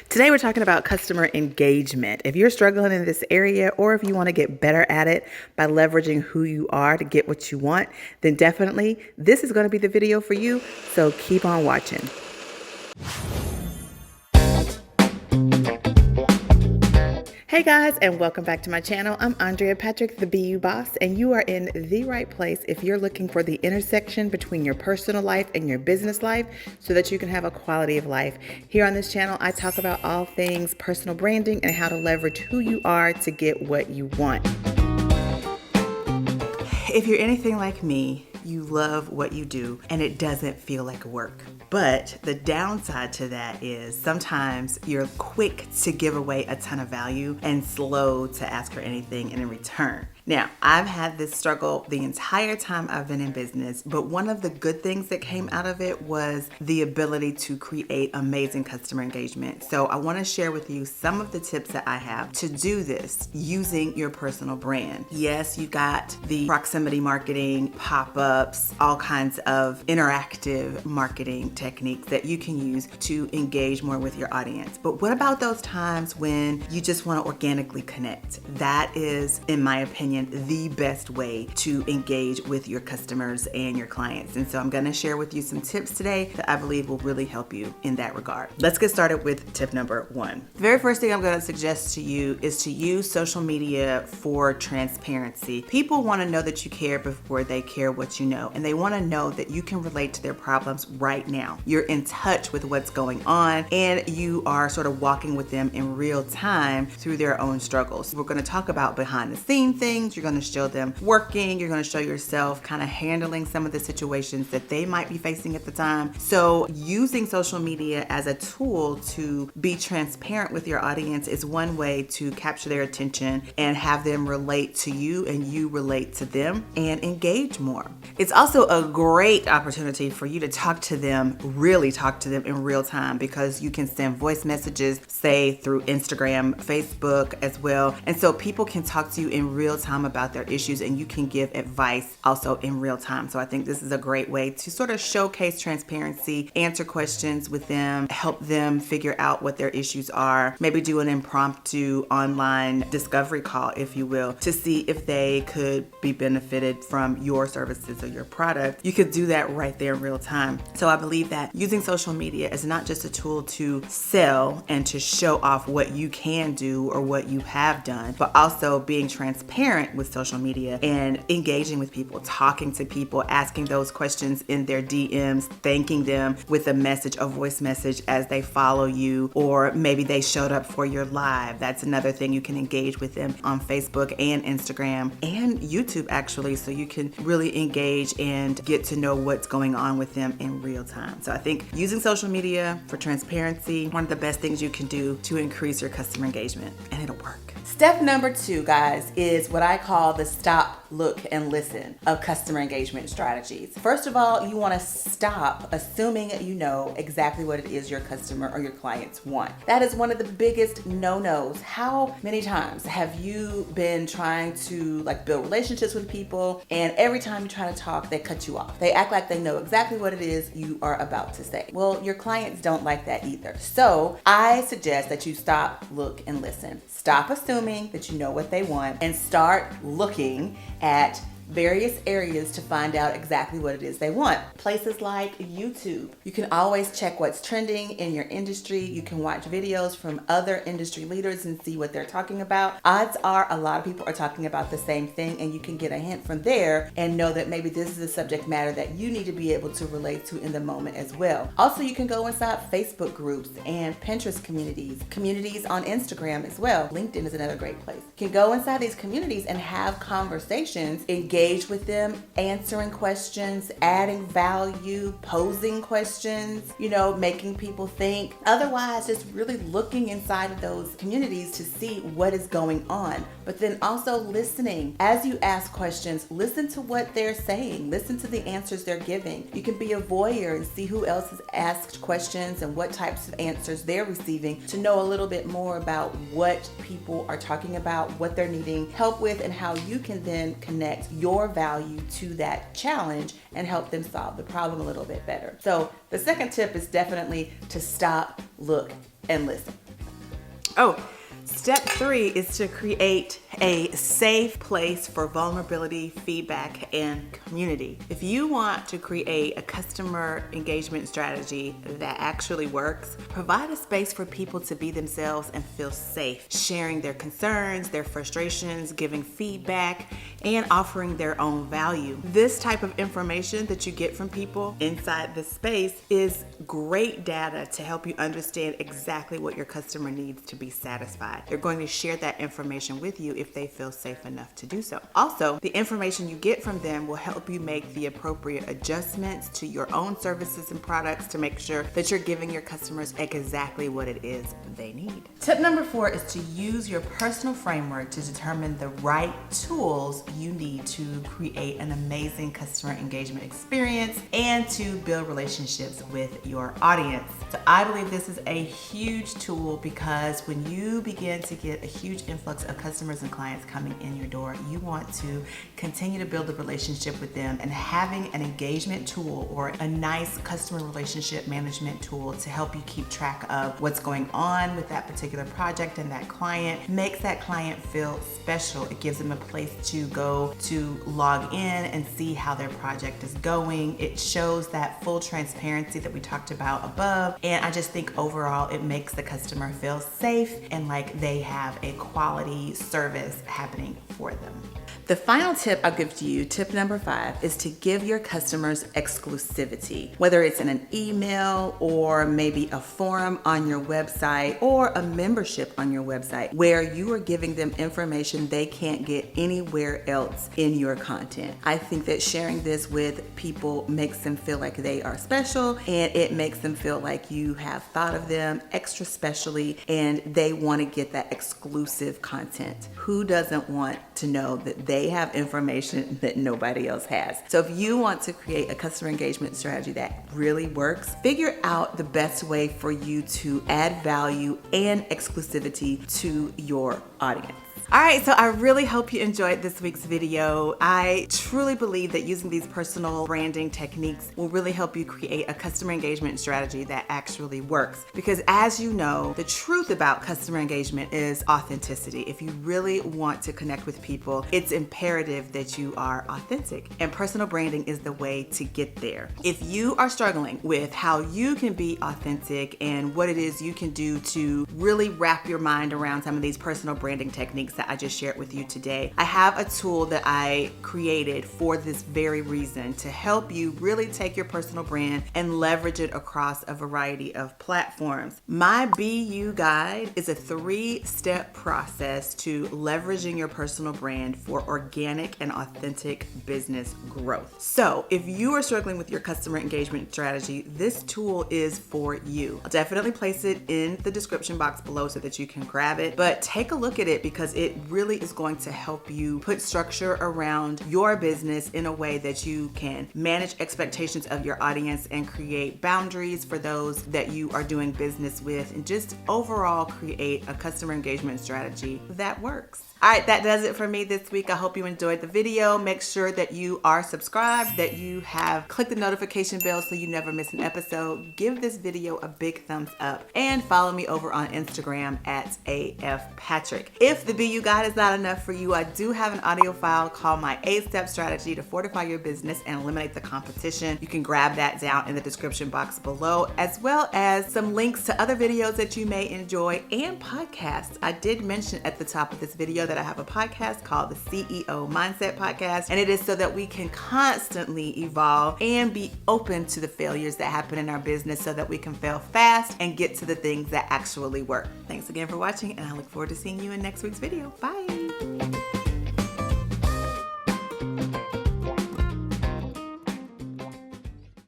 Today we're talking about customer engagement. If you're struggling in this area or if you want to get better at it by leveraging who you are to get what you want, then definitely this is going to be the video for you. So keep on watching. Hey guys, and welcome back to my channel. I'm Andrea Patrick, the BU Boss, and you are in the right place if you're looking for the intersection between your personal life and your business life so that you can have a quality of life. Here on this channel, I talk about all things personal branding and how to leverage who you are to get what you want. If you're anything like me, you love what you do and it doesn't feel like work. But the downside to that is sometimes you're quick to give away a ton of value and slow to ask for anything in return. Now, I've had this struggle the entire time I've been in business, but one of the good things that came out of it was the ability to create amazing customer engagement. So I want to share with you some of the tips that I have to do this using your personal brand. Yes, you got the proximity marketing, pop-ups, all kinds of interactive marketing techniques that you can use to engage more with your audience. But what about those times when you just want to organically connect? That is, in my opinion, the best way to engage with your customers and your clients. And so I'm going to share with you some tips today that I believe will really help you in that regard. Let's get started with tip number one. The very first thing I'm going to suggest to you is to use social media for transparency. People want to know that you care before they care what you know, and they want to know that you can relate to their problems right now. You're in touch with what's going on, and you are sort of walking with them in real time through their own struggles. We're going to talk about behind the scenes things. You're going to show them working. You're going to show yourself kind of handling some of the situations that they might be facing at the time. So using social media as a tool to be transparent with your audience is one way to capture their attention and have them relate to you and you relate to them and engage more. It's also a great opportunity for you to talk to them, really talk to them in real time, because you can send voice messages, say through Instagram, Facebook as well. And so people can talk to you in real time about their issues, and you can give advice also in real time. So I think this is a great way to sort of showcase transparency, answer questions with them, help them figure out what their issues are, maybe do an impromptu online discovery call, if you will, to see if they could be benefited from your services or your product. You could do that right there in real time. So I believe that using social media is not just a tool to sell and to show off what you can do or what you have done, but also being transparent with social media and engaging with people, talking to people, asking those questions in their DMs, thanking them with a message, a voice message as they follow you, or maybe they showed up for your live. That's another thing. You can engage with them on Facebook and Instagram and YouTube actually, so you can really engage and get to know what's going on with them in real time. So I think using social media for transparency, one of the best things you can do to increase your customer engagement, and it'll work. Step number two, guys, is what I call the stop, look, and listen of customer engagement strategies. First of all, you want to stop assuming you know exactly what it is your customer or your clients want. That is one of the biggest no-nos. How many times have you been trying to build relationships with people, and every time you try to talk, they cut you off? They act like they know exactly what it is you are about to say. Well, your clients don't like that either. So I suggest that you stop, look, and listen. Stop assuming that you know what they want and start looking at various areas to find out exactly what it is they want. Places like YouTube. You can always check what's trending in your industry. You can watch videos from other industry leaders and see what they're talking about. Odds are a lot of people are talking about the same thing, and you can get a hint from there and know that maybe this is a subject matter that you need to be able to relate to in the moment as well. Also, you can go inside Facebook groups and Pinterest communities on Instagram as well. LinkedIn is another great place. You can go inside these communities and have conversations, engage with them, answering questions, adding value, posing questions, making people think. Otherwise, just really looking inside of those communities to see what is going on. But then also listening. As you ask questions, listen to what they're saying. Listen to the answers they're giving. You can be a voyeur and see who else has asked questions and what types of answers they're receiving to know a little bit more about what people are talking about, what they're needing help with, and how you can then connect your value to that challenge and help them solve the problem a little bit better. So the second tip is definitely to stop, look, and listen. Step 3 is to create a safe place for vulnerability, feedback, and community. If you want to create a customer engagement strategy that actually works, provide a space for people to be themselves and feel safe, sharing their concerns, their frustrations, giving feedback, and offering their own value. This type of information that you get from people inside this space is great data to help you understand exactly what your customer needs to be satisfied. They're going to share that information with you if they feel safe enough to do so. Also, the information you get from them will help you make the appropriate adjustments to your own services and products to make sure that you're giving your customers exactly what it is they need. Tip number 4 is to use your personal framework to determine the right tools you need to create an amazing customer engagement experience and to build relationships with your audience. So I believe this is a huge tool because when you begin to get a huge influx of customers and clients coming in your door, you want to continue to build a relationship with them, and having an engagement tool or a nice customer relationship management tool to help you keep track of what's going on with that particular project and that client makes that client feel special. It gives them a place to go to log in and see how their project is going. It shows that full transparency that we talked about above, and I just think overall it makes the customer feel safe and like they have a quality service happening for them. The final tip I'll give to you, tip number 5, is to give your customers exclusivity. Whether it's in an email or maybe a forum on your website or a membership on your website where you are giving them information they can't get anywhere else in your content. I think that sharing this with people makes them feel like they are special, and it makes them feel like you have thought of them extra specially and they want to get that exclusive content. Who doesn't want to know that they have information that nobody else has? So if you want to create a customer engagement strategy that really works, figure out the best way for you to add value and exclusivity to your audience. All right, so I really hope you enjoyed this week's video. I truly believe that using these personal branding techniques will really help you create a customer engagement strategy that actually works. Because as you know, the truth about customer engagement is authenticity. If you really want to connect with people, it's imperative that you are authentic. And personal branding is the way to get there. If you are struggling with how you can be authentic and what it is you can do to really wrap your mind around some of these personal branding techniques that I just shared with you today, I have a tool that I created for this very reason to help you really take your personal brand and leverage it across a variety of platforms. My BU guide is a 3-step process to leveraging your personal brand for organic and authentic business growth. So if you are struggling with your customer engagement strategy, this tool is for you. I'll definitely place it in the description box below so that you can grab it, but take a look at it because it really is going to help you put structure around your business in a way that you can manage expectations of your audience and create boundaries for those that you are doing business with, and just overall create a customer engagement strategy that works. All right, that does it for me this week. I hope you enjoyed the video. Make sure that you are subscribed, that you have clicked the notification bell so you never miss an episode. Give this video a big thumbs up and follow me over on Instagram at AFPatrick. If the BU guide is not enough for you, I do have an audio file called My 8-Step Strategy to Fortify Your Business and Eliminate the Competition. You can grab that down in the description box below, as well as some links to other videos that you may enjoy and podcasts. I did mention at the top of this video that I have a podcast called the CEO Mindset Podcast, and it is so that we can constantly evolve and be open to the failures that happen in our business so that we can fail fast and get to the things that actually work. Thanks again for watching, and I look forward to seeing you in next week's video. Bye.